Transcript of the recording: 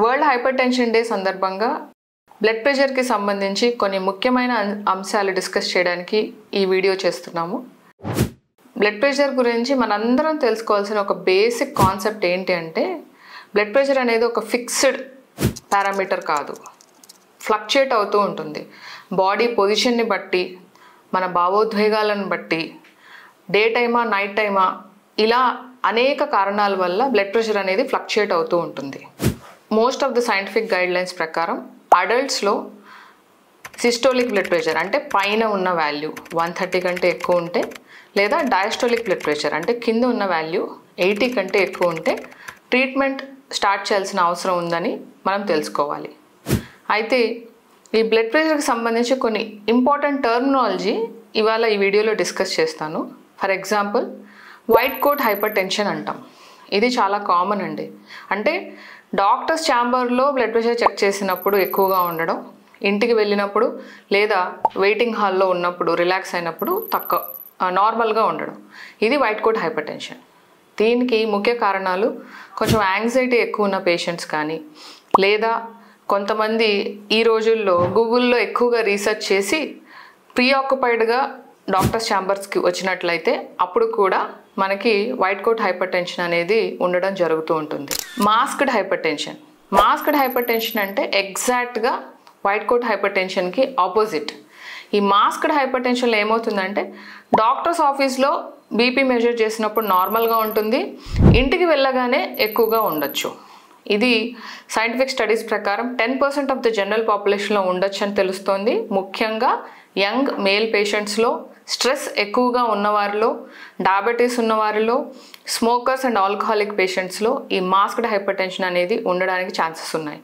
World hyper tension day సందర్భంగా blood ప్రెషర్కి సంబంధించి కొన్ని ముఖ్యమైన అంశాలు డిస్కస్ చేయడానికి ఈ వీడియో చేస్తున్నాము. బ్లడ్ ప్రెషర్ గురించి మనందరం తెలుసుకోవాల్సిన ఒక బేసిక్ కాన్సెప్ట్ ఏంటి అంటే, బ్లడ్ ప్రెషర్ అనేది ఒక ఫిక్స్డ్ పారామీటర్ కాదు, ఫ్లక్చుయేట్ అవుతూ ఉంటుంది. బాడీ పొజిషన్ని బట్టి, మన భావోద్వేగాలను బట్టి, డే టైమా నైట్ టైమా, ఇలా అనేక కారణాల వల్ల బ్లడ్ ప్రెషర్ అనేది ఫ్లక్చుయేట్ అవుతూ ఉంటుంది. Most of the scientific guidelines ప్రకారం అడల్ట్స్లో సిస్టోలిక్ బ్లడ్ ప్రెషర్ అంటే పైన ఉన్న వాల్యూ 130 కంటే ఎక్కువ ఉంటే, లేదా డయాస్టోలిక్ బ్లడ్ ప్రెషర్ అంటే కింద ఉన్న వాల్యూ 80 కంటే ఎక్కువ ఉంటే ట్రీట్మెంట్ స్టార్ట్ చేయాల్సిన అవసరం ఉందని మనం తెలుసుకోవాలి. అయితే ఈ బ్లడ్ ప్రెషర్కి సంబంధించి కొన్ని ఇంపార్టెంట్ టర్మినాలజీ ఇవాళ ఈ వీడియోలో డిస్కస్ చేస్తాను. For example, white coat hypertension అంటాం. ఇది చాలా కామన్ అండి. అంటే డాక్టర్స్ ఛాంబర్లో బ్లడ్ ప్రెషర్ చెక్ చేసినప్పుడు ఎక్కువగా ఉండడం, ఇంటికి వెళ్ళినప్పుడు లేదా వెయిటింగ్ హాల్లో ఉన్నప్పుడు రిలాక్స్ అయినప్పుడు తక్కువ నార్మల్గా ఉండడం. ఇది వైట్ కోట్ హైపర్ టెన్షన్. దీనికి ముఖ్య కారణాలు కొంచెం యాంగ్జైటీ ఎక్కువ ఉన్న పేషెంట్స్ కానీ, లేదా కొంతమంది ఈ రోజుల్లో గూగుల్లో ఎక్కువగా రీసెర్చ్ చేసి ప్రీఆక్యుపైడ్గా డాక్టర్స్ ఛాంబర్స్కి వచ్చినట్లయితే అప్పుడు కూడా మనకి వైట్ కోట్ హైపర్ టెన్షన్ అనేది ఉండడం జరుగుతూ ఉంటుంది. Masked hyper tension. Masked hyper tension అంటే ఎగ్జాక్ట్గా వైట్ కోట్ హైపర్ టెన్షన్కి ఆపోజిట్. ఈ మాస్క్డ్ హైపర్ టెన్షన్లో ఏమవుతుందంటే, డాక్టర్స్ ఆఫీస్లో బీపీ మెజర్ చేసినప్పుడు నార్మల్గా ఉంటుంది, ఇంటికి వెళ్ళగానే ఎక్కువగా ఉండొచ్చు. ఇది సైంటిఫిక్ స్టడీస్ ప్రకారం 10% ఆఫ్ ద జనరల్ పాపులేషన్లో ఉండొచ్చు అని తెలుస్తోంది. ముఖ్యంగా యంగ్ మేల్ పేషెంట్స్లో, స్ట్రెస్ ఎక్కువగా ఉన్నవారిలో, డయాబెటీస్ ఉన్నవారిలో, స్మోకర్స్ అండ్ ఆల్కహాలిక్ పేషెంట్స్లో ఈ మాస్క్డ్ హైపర్ టెన్షన్ అనేది ఉండడానికి ఛాన్సెస్ ఉన్నాయి.